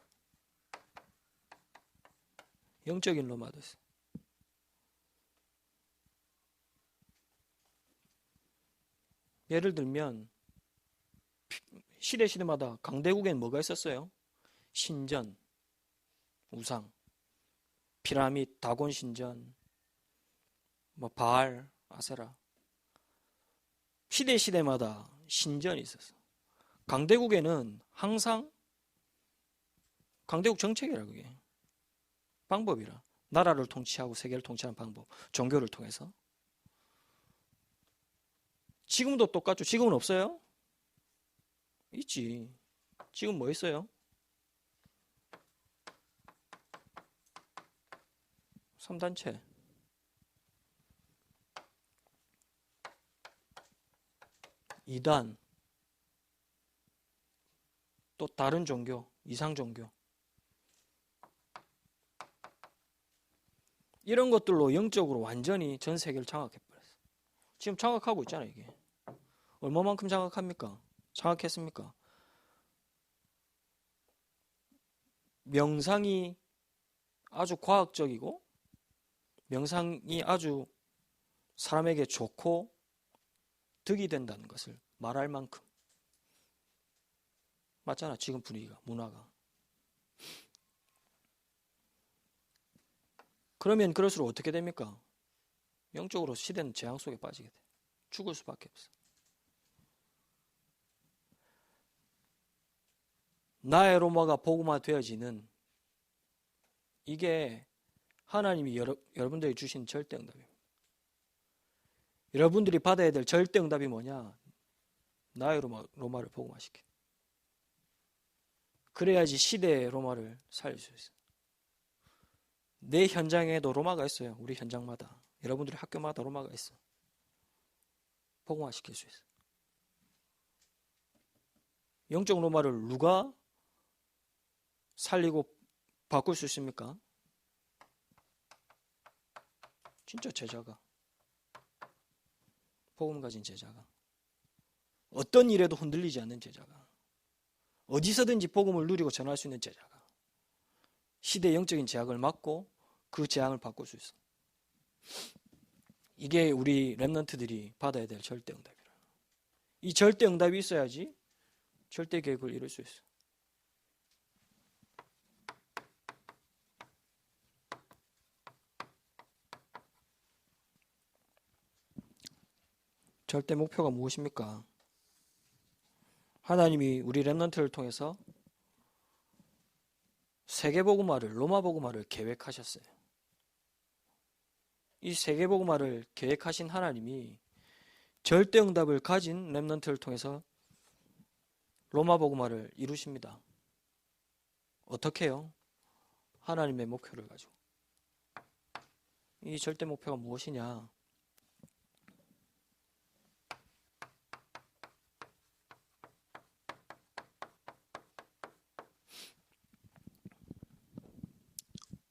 영적인 로마도 있어요. 예를 들면 시대마다 강대국에는 뭐가 있었어요? 신전, 우상, 피라밋, 다곤 신전, 뭐 바알, 아세라. 시대마다 신전이 있었어. 강대국에는 항상 강대국 정책이라 그게 방법이라 나라를 통치하고 세계를 통치하는 방법, 종교를 통해서. 지금도 똑같죠. 지금은 없어요? 있지. 지금 뭐 있어요? 3단체. 이단. 또 다른 종교, 이상 종교. 이런 것들로 영적으로 완전히 전 세계를 장악해버렸어. 지금 장악하고 있잖아요, 이게. 얼마만큼 장악합니까? 장악했습니까? 명상이 아주 과학적이고 명상이 아주 사람에게 좋고 득이 된다는 것을 말할 만큼 맞잖아. 지금 분위기가, 문화가. 그러면 그럴수록 어떻게 됩니까? 영적으로 시대는 재앙 속에 빠지게 돼. 죽을 수밖에 없어. 나의 로마가 복음화 되어지는 이게 하나님이 여러분들이 주신 절대응답입니다. 여러분들이 받아야 될 절대응답이 뭐냐? 나의 로마를 복음화시켜. 그래야지 시대의 로마를 살릴 수 있어요. 내 현장에도 로마가 있어요. 우리 현장마다. 여러분들의 학교마다 로마가 있어. 복음화시킬 수 있어. 영적 로마를 누가 살리고 바꿀 수 있습니까? 진짜 제자가. 복음 가진 제자가. 어떤 일에도 흔들리지 않는 제자가. 어디서든지 복음을 누리고 전할 수 있는 제자가. 시대의 영적인 제약을 막고 그 재앙을 바꿀 수 있어. 이게 우리 렘넌트들이 받아야 될 절대응답이라. 이 절대응답이 있어야지 절대계획을 이룰 수 있어. 절대 목표가 무엇입니까? 하나님이 우리 렘넌트를 통해서 세계복음화를, 로마복음화를 계획하셨어요. 이 세계복음화를 계획하신 하나님이 절대응답을 가진 렘넌트를 통해서 로마복음화를 이루십니다. 어떻게 해요? 하나님의 목표를 가지고. 이 절대 목표가 무엇이냐?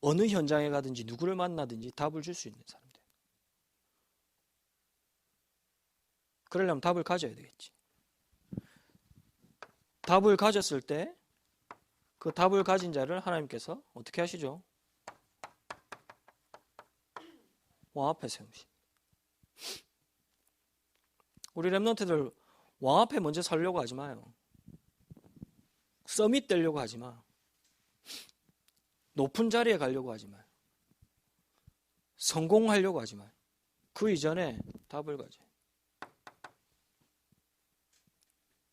어느 현장에 가든지 누구를 만나든지 답을 줄 수 있는 사람들. 그러려면 답을 가져야 되겠지. 답을 가졌을 때 그 답을 가진 자를 하나님께서 어떻게 하시죠? 왕 앞에 세우시. 우리 렘넌트들 왕 앞에 먼저 서려고 하지 마요. 서밋 되려고 하지 마. 높은 자리에 가려고 하지 마요. 성공하려고 하지 마요. 그 이전에 답을 가져.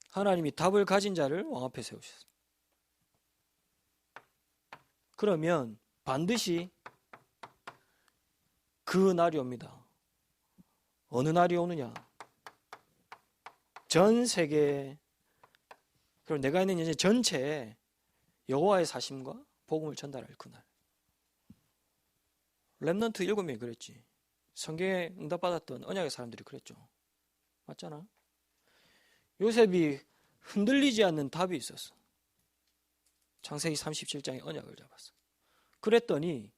하나님이 답을 가진 자를 왕 앞에 세우셨어요. 그러면 반드시 그 날이 옵니다. 어느 날이 오느냐? 전 세계, 그리고 내가 있는 현재 전체에 여호와의 사심과 복음을 전달할 그날. 렘넌트 7명이 그랬지. 성경에 응답받았던 언약의 사람들이 그랬죠. 맞잖아. 요셉이 흔들리지 않는 답이 있었어. 창세기 37장의 언약을 잡았어. 그랬더니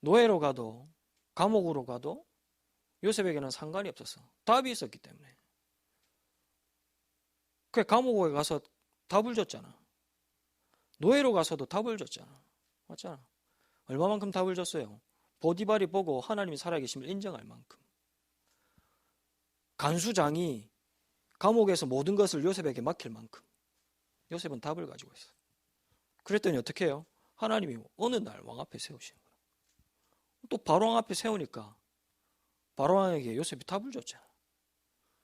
노예로 가도 감옥으로 가도 요셉에게는 상관이 없었어. 답이 있었기 때문에. 그 감옥에 가서 답을 줬잖아. 노예로 가서도 답을 줬잖아. 맞잖아. 얼마만큼 답을 줬어요? 보디발이 보고 하나님이 살아계심을 인정할 만큼. 간수장이 감옥에서 모든 것을 요셉에게 맡길 만큼. 요셉은 답을 가지고 있어. 그랬더니 어떻게 해요? 하나님이 어느 날 왕 앞에 세우시는 거야. 또 바로왕 앞에 세우니까 바로왕에게 요셉이 답을 줬잖아.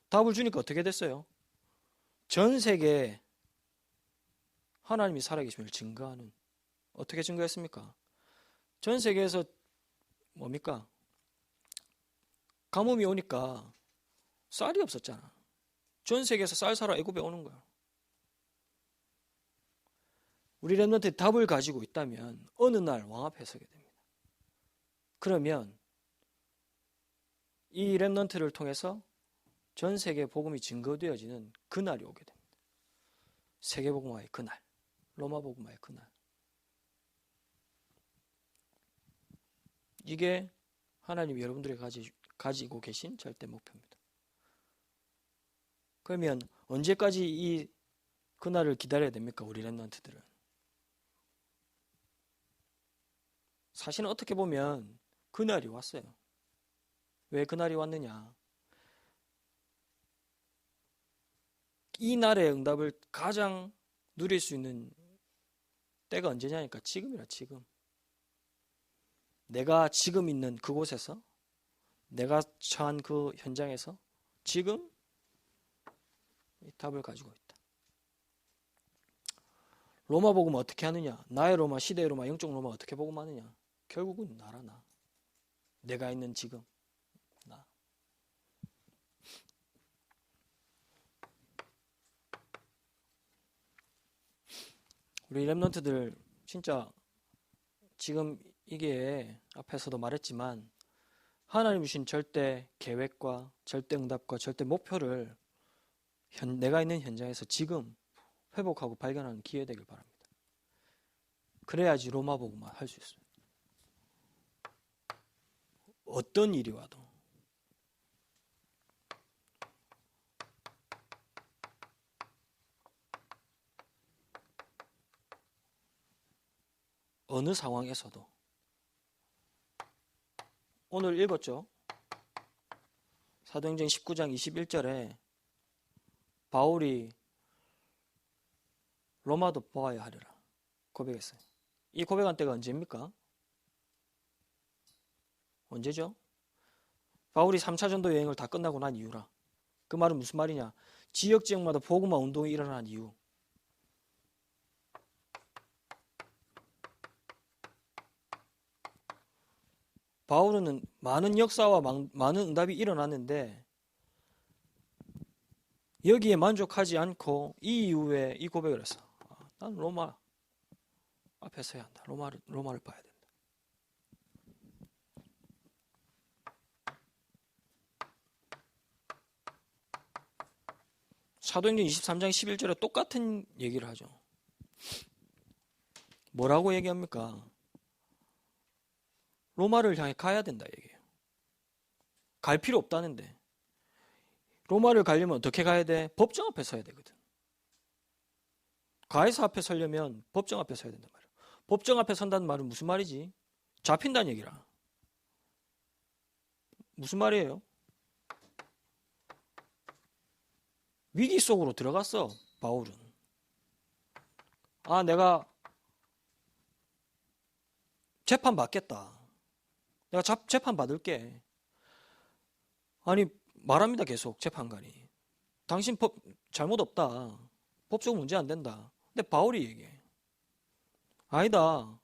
답을 주니까 어떻게 됐어요? 전 세계에 하나님이 살아계심을 증거하는, 어떻게 증거했습니까? 전 세계에서 뭡니까? 가뭄이 오니까 쌀이 없었잖아. 전 세계에서 쌀 사러 애굽에 오는 거야. 우리 렘넌트들이 답을 가지고 있다면 어느 날 왕 앞에 서게 됩니다. 그러면 이 렘넌트를 통해서 전 세계 복음이 증거되어지는 그날이 오게 됩니다. 세계복음화의 그날, 로마복음화의 그날. 이게 하나님이 여러분들이 가지고 계신 절대 목표입니다. 그러면 언제까지 이 그날을 기다려야 됩니까? 우리 렘넌트들은. 사실은 어떻게 보면 그날이 왔어요. 왜 그날이 왔느냐? 이 날의 응답을 가장 누릴 수 있는 때가 언제냐니까 지금이라, 지금. 내가 지금 있는 그곳에서, 내가 처한 그 현장에서 지금 이 답을 가지고 있다. 로마 복음 어떻게 하느냐? 나의 로마, 시대의 로마, 영적 로마 어떻게 복음하느냐? 결국은 나라, 나. 내가 있는 지금, 나. 우리 렘넌트들 진짜 지금 이게 앞에서도 말했지만 하나님 주신 절대 계획과 절대 응답과 절대 목표를 내가 있는 현장에서 지금 회복하고 발견하는 기회 되길 바랍니다. 그래야지 로마 복음만 할 수 있어요. 어떤 일이 와도. 어느 상황에서도. 오늘 읽었죠? 사도행전 19장 21절에 바울이 로마도 보아야 하리라 고백했어요. 이 고백한 때가 언제입니까? 언제죠? 바울이 3차 전도 여행을 다 끝나고 난 이유라. 그 말은 무슨 말이냐? 지역마다 복음화 운동이 일어난 이유. 바울은 많은 역사와 많은 응답이 일어났는데 여기에 만족하지 않고 이 이후에 이 고백을 했어. 난 로마 앞에 서야 한다. 로마를 봐야 된다. 사도행전 23장 11절에 똑같은 얘기를 하죠. 뭐라고 얘기합니까? 로마를 향해 가야 된다 얘기해요. 갈 필요 없다는데. 로마를 가려면 어떻게 가야 돼? 법정 앞에 서야 되거든. 가이사 앞에 서려면 법정 앞에 서야 된단 말이야. 법정 앞에 선다는 말은 무슨 말이지? 잡힌다는 얘기라. 무슨 말이에요? 위기 속으로 들어갔어, 바울은. 내가 재판 받겠다. 내가 재판 받을게. 아니, 말합니다, 계속, 재판관이. 당신 법 잘못 없다. 법적으로 문제 안 된다. 근데 바울이 얘기해. 아니다.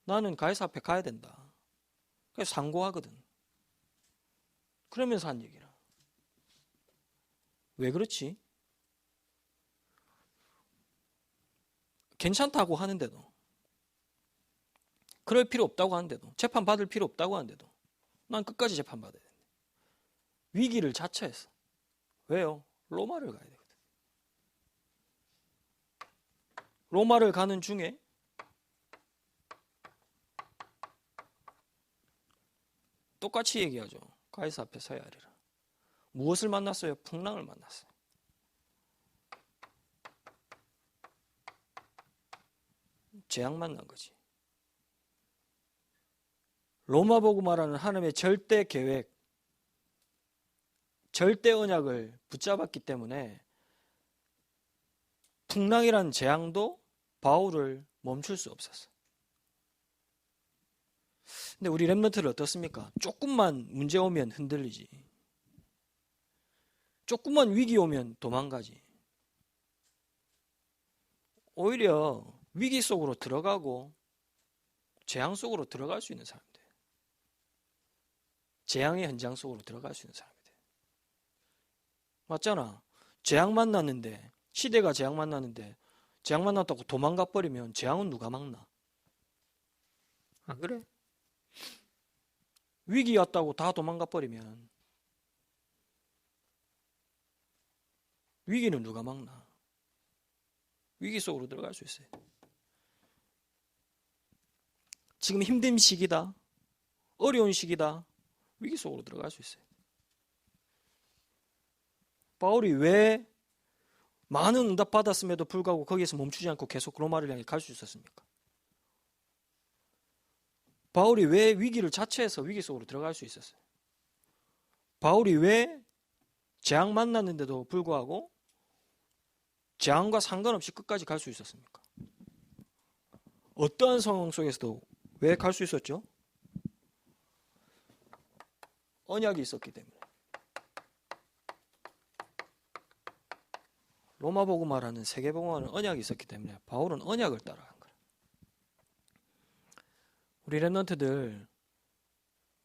나는 가이사 앞에 가야 된다. 그래서 상고하거든. 그러면서 한 얘기라. 왜 그렇지? 괜찮다고 하는데도, 그럴 필요 없다고 하는데도, 재판 받을 필요 없다고 하는데도 난 끝까지 재판 받아야 된다. 위기를 자처했어. 왜요? 로마를 가야 되거든. 로마를 가는 중에 똑같이 얘기하죠. 가이사 앞에 서야 하리라. 무엇을 만났어요? 풍랑을 만났어요. 재앙 만난 거지. 로마복음 말하는 하나님의 절대 계획, 절대 언약을 붙잡았기 때문에 풍랑이라는 재앙도 바울을 멈출 수 없었어. 근데 우리 렘넌트는 어떻습니까? 조금만 문제 오면 흔들리지. 조금만 위기 오면 도망가지. 오히려 위기 속으로 들어가고 재앙 속으로 들어갈 수 있는 사람들, 재앙의 현장 속으로 들어갈 수 있는 사람들. 맞잖아. 재앙 만났는데, 시대가 재앙 만났는데 재앙 만났다고 도망가 버리면 재앙은 누가 막나? 안 그래? 위기 왔다고 다 도망가 버리면 위기는 누가 막나? 위기 속으로 들어갈 수 있어요. 지금 힘든 시기다, 어려운 시기다, 위기 속으로 들어갈 수 있어요. 바울이 왜 많은 응답 받았음에도 불구하고 거기에서 멈추지 않고 계속 로마를 향해 갈 수 있었습니까? 바울이 왜 위기를 자처해서 위기 속으로 들어갈 수 있었어요? 바울이 왜 재앙 만났는데도 불구하고 재앙과 상관없이 끝까지 갈 수 있었습니까? 어떠한 상황 속에서도 왜 갈 수 있었죠? 언약이 있었기 때문에. 로마복음 말하는 세계복음화는 언약이 있었기 때문에 바울은 언약을 따라간 거예요. 우리 렘넌트들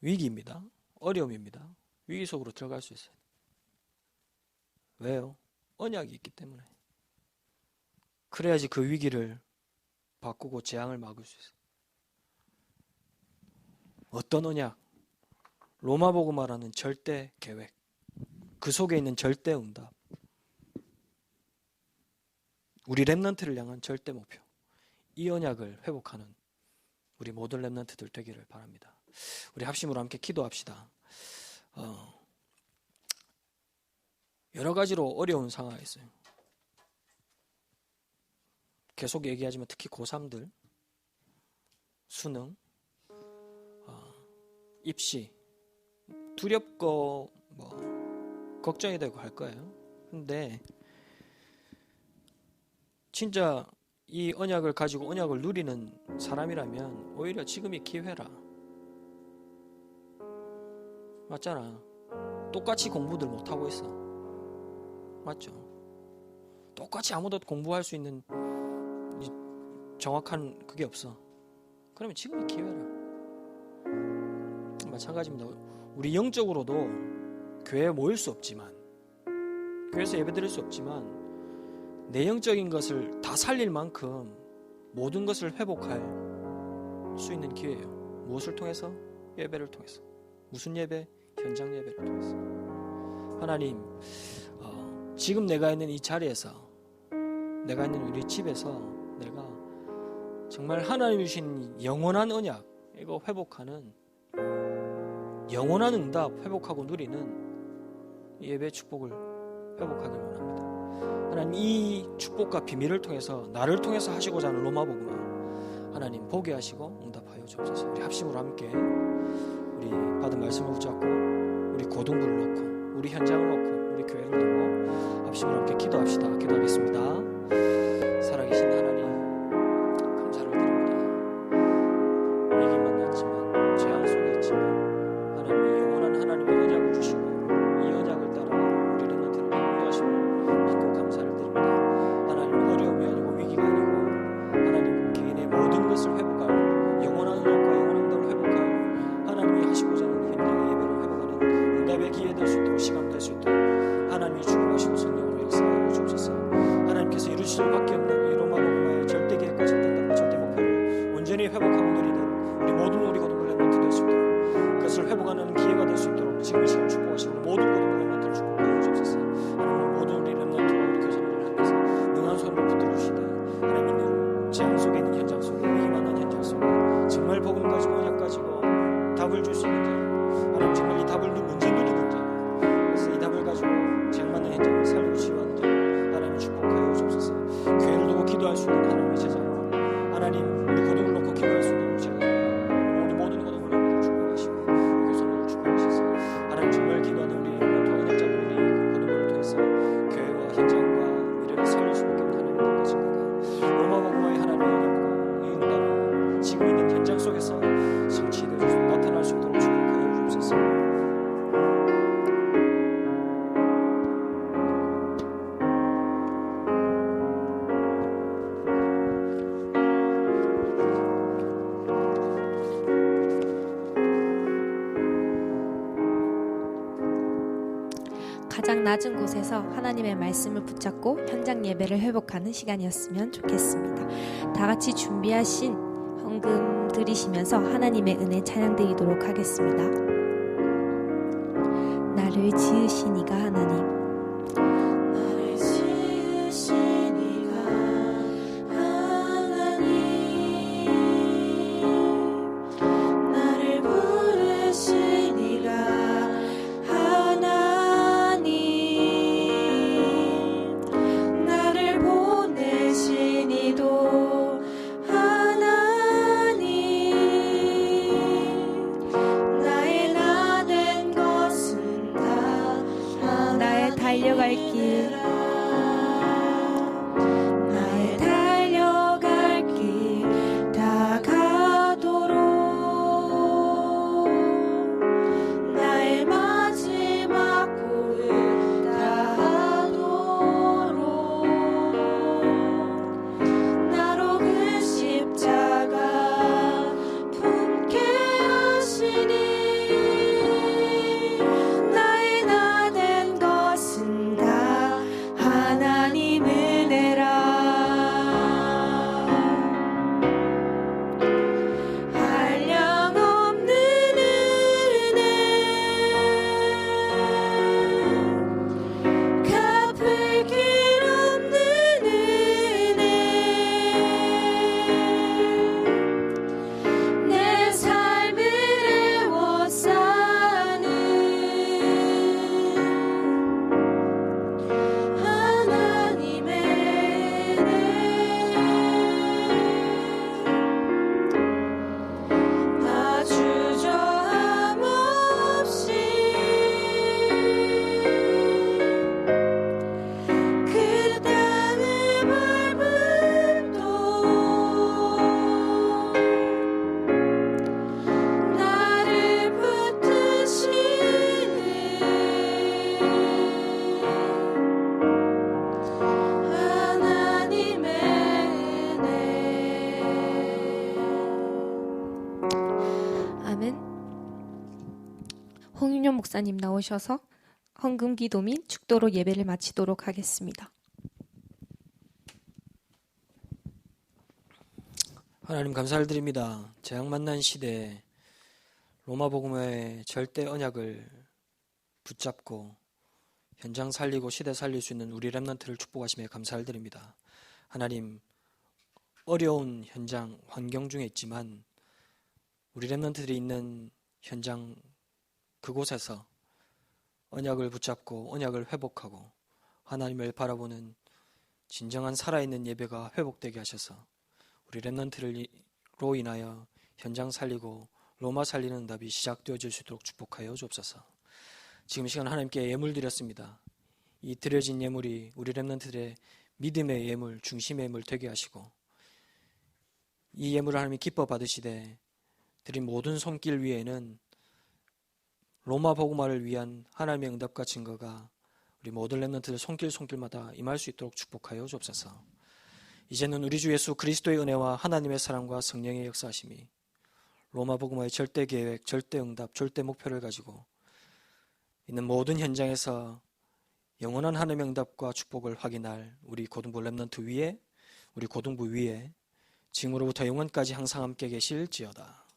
위기입니다. 어려움입니다. 위기 속으로 들어갈 수 있어요. 왜요? 언약이 있기 때문에. 그래야지 그 위기를 바꾸고 재앙을 막을 수 있어요. 어떤 언약? 로마복음 말하는 절대 계획, 그 속에 있는 절대 응답, 우리 렘넌트를 향한 절대 목표, 이 언약을 회복하는 우리 모든 렘넌트들 되기를 바랍니다. 우리 합심으로 함께 기도합시다. 여러 가지로 어려운 상황이 있어요. 계속 얘기하지만 특히 고3들, 수능, 입시, 두렵고 걱정이 되고 할 거예요. 근데 진짜 이 언약을 가지고 언약을 누리는 사람이라면 오히려 지금이 기회라. 맞잖아. 똑같이 공부들 못하고 있어. 맞죠? 똑같이 아무도 공부할 수 있는 정확한 그게 없어. 그러면 지금이 기회라. 마찬가지입니다. 우리 영적으로도 교회에 모일 수 없지만, 교회에서 예배드릴 수 없지만 내 영적인 것을 다 살릴 만큼 모든 것을 회복할 수 있는 기회예요. 무엇을 통해서? 예배를 통해서. 무슨 예배? 현장 예배를 통해서. 하나님, 지금 내가 있는 이 자리에서, 내가 있는 우리 집에서 내가 정말 하나님이 주신 영원한 언약, 이거 회복하는, 영원한 응답 회복하고 누리는 예배 축복을 회복하길 원합니다. 하나님, 이 축복과 비밀을 통해서 나를 통해서 하시고자 하는 로마복음화 하나님 보게 하시고 응답하여 주옵소서. 우리 합심으로 함께 우리 받은 말씀을 붙잡고 우리 고등부를 놓고 우리 현장을 놓고 우리 교회를 놓고 합심으로 함께 기도합시다. 기도하겠습니다. 살아계신 하나님, 감사를 드립니다. 위기 만났지만, 재앙 속에 있지만 하나님이 영원한 하나님의 언약을 주시고 이 언약을 따라 우리 렘넌트를 인도하시고 믿고 감사를 드립니다. 하나님, 어려움이 아니고 위기가 아니고 하나님 개인의 모든 것을 회복할 영원한 언약과 영원한 응답을 회복할 하나님이 하시고자 하는 현장의 예배를 회복하는 응답의 기회 될 수 있도록, 시간 될 수 있도록 하나님이 축복하시고 성령으로 역사하여 주옵소서. 하나님께서 이루실 수밖에 없는 이 로마복음화의 절대 계획과 절대 응답과 절대 목표를 온전히 회복하고 누리는 우리 모든 우리 고등부 렘넌트 될 수 있도록, 그것을 회복하는 기회가 될 수 있도록 지금 이 시간 축복하시고 모든 고등부 렘넌트를 축복하여 주옵소서. 하나님, 모든 우리 렘넌트와 우리 교사님들을 향해서 능한 손으로 붙들어 주시되 하나님 있는 재앙 속에 있는 현장 속에, 위기 만난 현장 속에 정말 복음 가지고 언약 가지고 답을 줄 수 있는 자, 하나님 정말 이 답을 문제 누리는 자, 그래서 이 답을 가지고 재앙 만난 현장을 살리고 치유하는 자 하나님 축복하여 주옵소서. 교회를 두고 기도할 수 있는 하나님의 제자로 하나님 가장 낮은 곳에서 하나님의 말씀을 붙잡고 현장 예배를 회복하는 시간이었으면 좋겠습니다. 다 같이 준비하신 헌금 드리시면서 하나님의 은혜 찬양 드리도록 하겠습니다. 나를 지으신 이가 하나님, 나를 지으신 이가 하나님, 나를 부르신 이가 하나님, 나를 보내신 이도 하나님, 나의 나 된 것은 다 나의 달려갈 길, 나의 달려갈 길 다가도록 나의 마지막 고을 다하도록 나로 그 십자가 품게 하시니 나의 나 된 것은 다 하나님 은혜라. 한량없는 은혜, 갚을 길 없는 은혜, 내 삶을 애워싸는 하나님의 은혜, 나 주저함 없이 그 땅을 밟음도 나를 붙드시는 하나님의 은혜. 아멘. 홍윤영 목사님 나오셔서 헌금 기도 및 축도로 예배를 마치도록 하겠습니다. 하나님 감사를 드립니다. 재앙 만난 시대에 로마 복음의 절대 언약을 붙잡고 현장 살리고 시대 살릴 수 있는 우리 렘넌트를 축복하시며 감사를 드립니다. 하나님, 어려운 현장 환경 중에 있지만 우리 렘넌트들이 있는 현장 그곳에서 언약을 붙잡고 언약을 회복하고 하나님을 바라보는 진정한 살아있는 예배가 회복되게 하셔서 우리 렘넌트로 인하여 현장 살리고 로마 살리는 응답이 시작되어질 수 있도록 축복하여 주옵소서. 지금 이 시간 하나님께 예물 드렸습니다. 이 드려진 예물이 우리 렘넌트들의 믿음의 예물, 중심의 예물 되게 하시고 이 예물을 하나님이 기뻐 받으시되 드린 모든 손길 위에는 로마 복음화를 위한 하나님의 응답과 증거가 우리 모든 렘넌트들 손길마다 임할 수 있도록 축복하여 주옵소서. 이제는 우리 주 예수 그리스도의 은혜와 하나님의 사랑과 성령의 역사하심이 로마 복음화의 절대 계획, 절대 응답, 절대 목표를 가지고 있는 모든 현장에서 영원한 하나님의 응답과 축복을 확인할 우리 고등부 렘넌트 위에, 우리 고등부 위에 지금으로부터 영원까지 항상 함께 계실지어다.